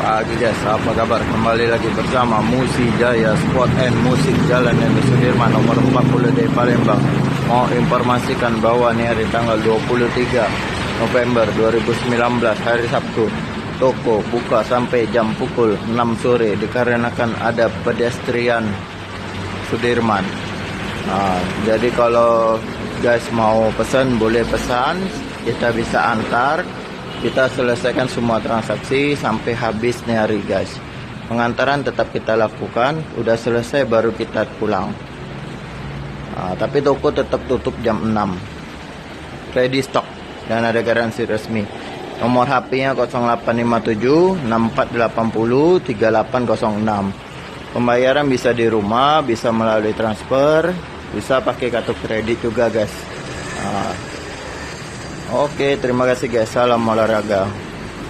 Pagi guys, apa kabar? Kembali lagi bersama Musi Jaya Sport and Musik Jalan yang Sudirman nomor 40 di Palembang. Mau informasikan bahwa nih hari tanggal 23 November 2019 hari Sabtu, toko buka sampai jam pukul 6 sore dikarenakan ada pedestrian Sudirman. Jadi kalau guys mau pesan boleh pesan, kita bisa antar. Kita selesaikan semua transaksi sampai habis nih hari guys. Pengantaran tetap kita lakukan. Udah selesai baru kita pulang. Tapi toko tetap tutup jam 6. Ready stock dan ada garansi resmi. Nomor HP-nya 0857 6480 3806. Pembayaran bisa di rumah, bisa melalui transfer, bisa pakai kartu kredit juga guys. Oke, terima kasih guys. Salam olahraga.